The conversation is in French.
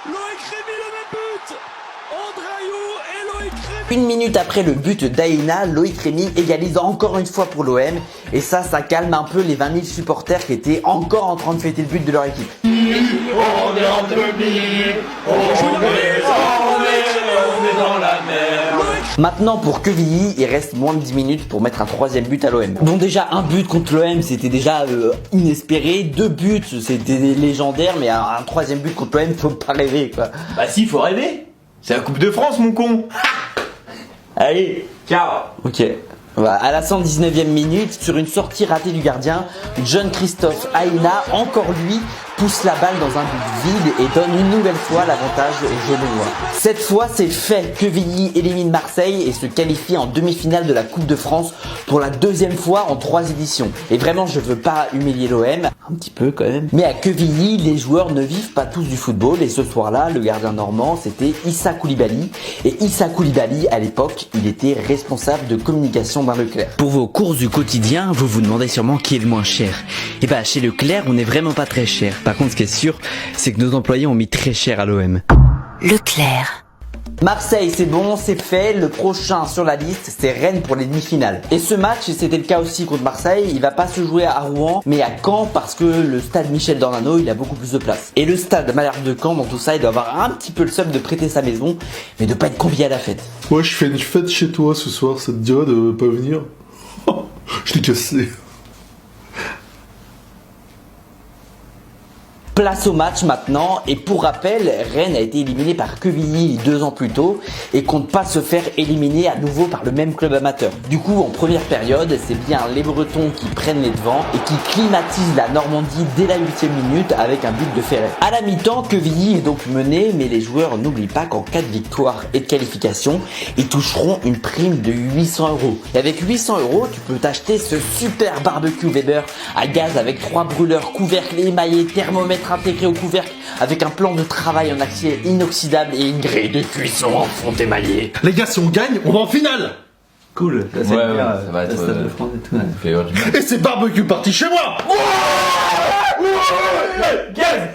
Loïc Rémy le même but. Andrayou et Loïc Rémy. Une minute après le but d'Aïna, Loïc Rémy égalise encore une fois pour l'OM. Et ça calme un peu les 20 000 supporters qui étaient encore en train de fêter le but de leur équipe. On est en demi, on est dans la mer. Maintenant pour Quevilly, il reste moins de 10 minutes pour mettre un troisième but à l'OM. Bon déjà un but contre l'OM c'était déjà inespéré, 2 buts c'était légendaire, mais un troisième but contre l'OM faut pas rêver quoi. Bah si, faut rêver. C'est la Coupe de France mon con. Allez, ciao. Ok. Voilà, à la 119e minute, sur une sortie ratée du gardien, John Christophe Aïna, encore lui, pousse la balle dans un but vide et donne une nouvelle fois l'avantage aux Genevois. Cette fois, c'est fait. Quevilly élimine Marseille et se qualifie en demi-finale de la Coupe de France pour la deuxième fois en 3 éditions. Et vraiment, je veux pas humilier l'OM, un petit peu quand même. Mais à Quevilly, les joueurs ne vivent pas tous du football et ce soir-là, le gardien normand, c'était Issa Coulibaly. Et Issa Coulibaly, à l'époque, il était responsable de communication dans Leclerc. Pour vos courses du quotidien, vous vous demandez sûrement qui est le moins cher. Et bah, chez Leclerc, on n'est vraiment pas très cher. Par contre, ce qui est sûr, c'est que nos employés ont mis très cher à l'OM. Leclerc. Marseille, c'est bon, c'est fait. Le prochain sur la liste, c'est Rennes pour les demi-finales. Et ce match, c'était le cas aussi contre Marseille. Il va pas se jouer à Rouen, mais à Caen parce que le stade Michel Dornano, il a beaucoup plus de place. Et le stade Malherbe de Caen, dans tout ça, il doit avoir un petit peu le seum de prêter sa maison, mais de pas être convié à la fête. Ouais, je fais une fête chez toi ce soir. Ça te dirait de pas venir? Je t'ai cassé. Place au match maintenant, et pour rappel, Rennes a été éliminé par Quevilly 2 ans plus tôt et compte pas se faire éliminer à nouveau par le même club amateur. Du coup, en première période, c'est bien les Bretons qui prennent les devants et qui climatisent la Normandie dès la 8e minute avec un but de Ferret. À la mi-temps, Quevilly est donc mené, mais les joueurs n'oublient pas qu'en cas de victoire et de qualification, ils toucheront une prime de 800 €. Et avec 800 €, tu peux t'acheter ce super barbecue Weber à gaz avec 3 brûleurs, couvercles émaillés, thermomètre intégré au couvercle avec un plan de travail en acier inoxydable et une grille de cuisson en fonte émaillée. Les gars, si on gagne, on va en finale. Cool, ça c'est Ouais, bien, ça va être, Stade de France et tout. Fait avoir du mal. Et c'est barbecue parti chez moi. Gaz,